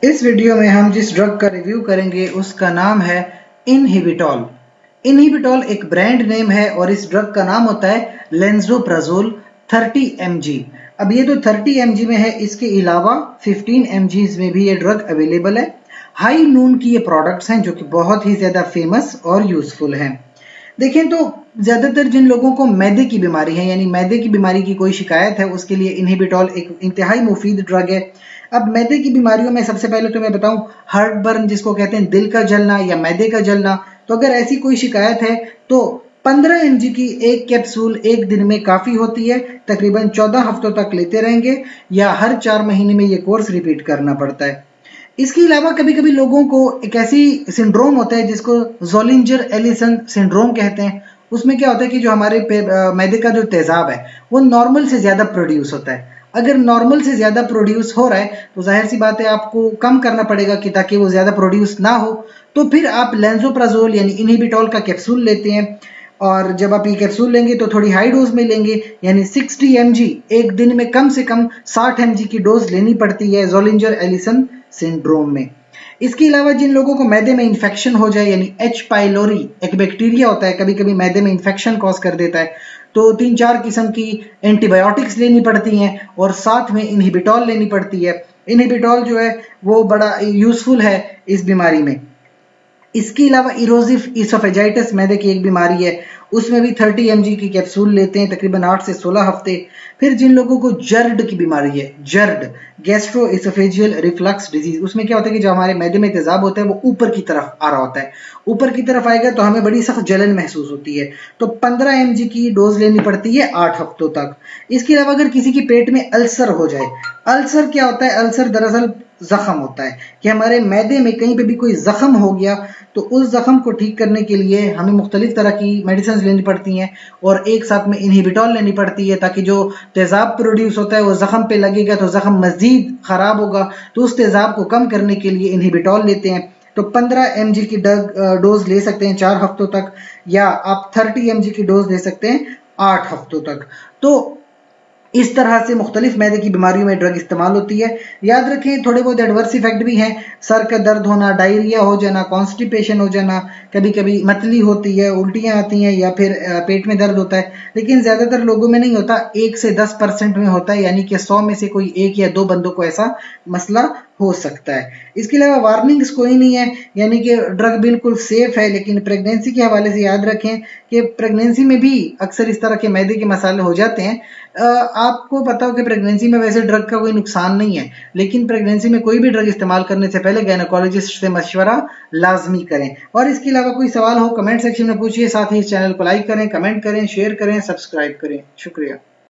इस वीडियो में हम जिस ड्रग का रिव्यू करेंगे उसका नाम है इनहिबिटॉल। इनहिबिटॉल एक ब्रांड नेम है और इस ड्रग का नाम होता है लेंसोप्राजोल 30 mg। अब ये तो 30 mg में है, इसके अलावा 15 mg में भी ये ड्रग अवेलेबल है। हाई नून की ये प्रोडक्ट्स हैं जो कि बहुत ही ज्यादा फेमस और यूजफुल हैं। देखें तो ज्यादातर जिन लोगों को मैदे की बीमारी है, यानी मैदे की बीमारी की कोई शिकायत है, उसके लिए इनहिबिटॉल एक इंतहाई मुफीद ड्रग है। अब मैदे की बीमारियों में सबसे पहले तो मैं बताऊं, हार्ट बर्न जिसको कहते हैं, दिल का जलना या मैदे का जलना, तो अगर ऐसी कोई शिकायत है तो 15 mg की एक कैप्सूल एक दिन में काफी होती है। तकरीबन 14 हफ्तों तक लेते रहेंगे या हर 4 महीने में ये कोर्स रिपीट करना पड़ता है। इसके अलावा कभी कभी लोगों को एक ऐसी सिंड्रोम होता है जिसको ज़ोलिंजर एलिसन सिंड्रोम कहते हैं। उसमें क्या होता है कि जो हमारे मैदे का जो तेजाब है वो नॉर्मल से ज्यादा प्रोड्यूस होता है। अगर नॉर्मल से ज्यादा प्रोड्यूस हो रहा है तो जाहिर सी बात है आपको कम करना पड़ेगा कि ताकि वो ज्यादा प्रोड्यूस ना हो। तो फिर आप लेंसोप्राजोल यानी इनहिबिटॉल का कैप्सूल लेते हैं और जब आप ये कैप्सूल लेंगे तो थोड़ी हाई डोज में लेंगे, यानी 60 mg एक दिन में कम से कम 60 mg की डोज लेनी पड़ती है ज़ोलिंजर एलिसन सिंड्रोम में। इसके अलावा जिन लोगों को मैदे में इंफेक्शन हो जाए, यानी एच पाइलोरी एक बैक्टीरिया होता है, कभी कभी मैदे में इंफेक्शन कॉज कर देता है, तो 3-4 किस्म की एंटीबायोटिक्स लेनी पड़ती हैं और साथ में इनहिबिटॉल लेनी पड़ती है। इनहिबिटॉल जो है वो बड़ा यूजफुल है इस बीमारी में। इसके अलावा इरोजिव इसोफेजाइटिस मैदे की एक बीमारी है, उसमें भी 30 mg की कैप्सूल लेते हैं तकरीबन 8 से 16 हफ्ते। फिर जिन लोगों को जर्ड की बीमारी है, GERD gastro oesophageal reflux disease, उसमें क्या होता है कि जो हमारे मैदे में तेजाब होता है वो ऊपर की तरफ आ रहा होता है। ऊपर की तरफ आएगा तो हमें बड़ी सख्त जलन महसूस होती है, तो 15 mg की डोज लेनी पड़ती है 8 हफ्तों तक। इसके अलावा अगर किसी के पेट में अल्सर हो जाए, अल्सर क्या होता है? अल्सर दरअसल जख्म होता है कि हमारे मैदे में कहीं पे भी कोई जख्म हो गया, तो उस जख्म को ठीक करने के लिए हमें मुख्तलिफ तरह की मेडिसिन लेनी पड़ती हैं और एक साथ में इनहिबिटॉल लेनी पड़ती है, ताकि जो तेजाब प्रोड्यूस होता है वो जख्म पे लगेगा तो जख्म मजीद खराब होगा, तो उस तेजाब को कम करने के लिए इनहिबिटॉल लेते हैं। तो 15 mg की डोज ले सकते हैं 4 हफ्तों तक, या आप 30 mg की डोज ले सकते हैं 8 हफ्तों तक। तो इस तरह से मुख्तलिफ मैदे की बीमारियों में ड्रग इस्तेमाल होती है। याद रखें थोड़े बहुत एडवर्स इफेक्ट भी हैं, सर का दर्द होना, डायरिया हो जाना, कॉन्स्टिपेशन हो जाना, कभी कभी मतली होती है, उल्टियां आती हैं या फिर पेट में दर्द होता है, लेकिन ज्यादातर लोगों में नहीं होता, 1 से 10% में होता है, यानी कि 100 में से कोई 1 या 2 बंदों को ऐसा मसला हो सकता है। इसके अलावा वार्निंग्स कोई नहीं है, यानी कि ड्रग बिल्कुल सेफ है। लेकिन प्रेगनेंसी के हवाले से याद रखें कि प्रेगनेंसी में भी अक्सर इस तरह के मैदे के मसाले हो जाते हैं। आपको पता हो कि प्रेगनेंसी में वैसे ड्रग का कोई नुकसान नहीं है, लेकिन प्रेगनेंसी में कोई भी ड्रग इस्तेमाल करने से पहले गायनेकोलॉजिस्ट से मशवरा लाजमी करें। और इसके अलावा कोई सवाल हो कमेंट सेक्शन में पूछिए, साथ ही इस चैनल को लाइक करें, कमेंट करें, शेयर करें, सब्सक्राइब करें। शुक्रिया।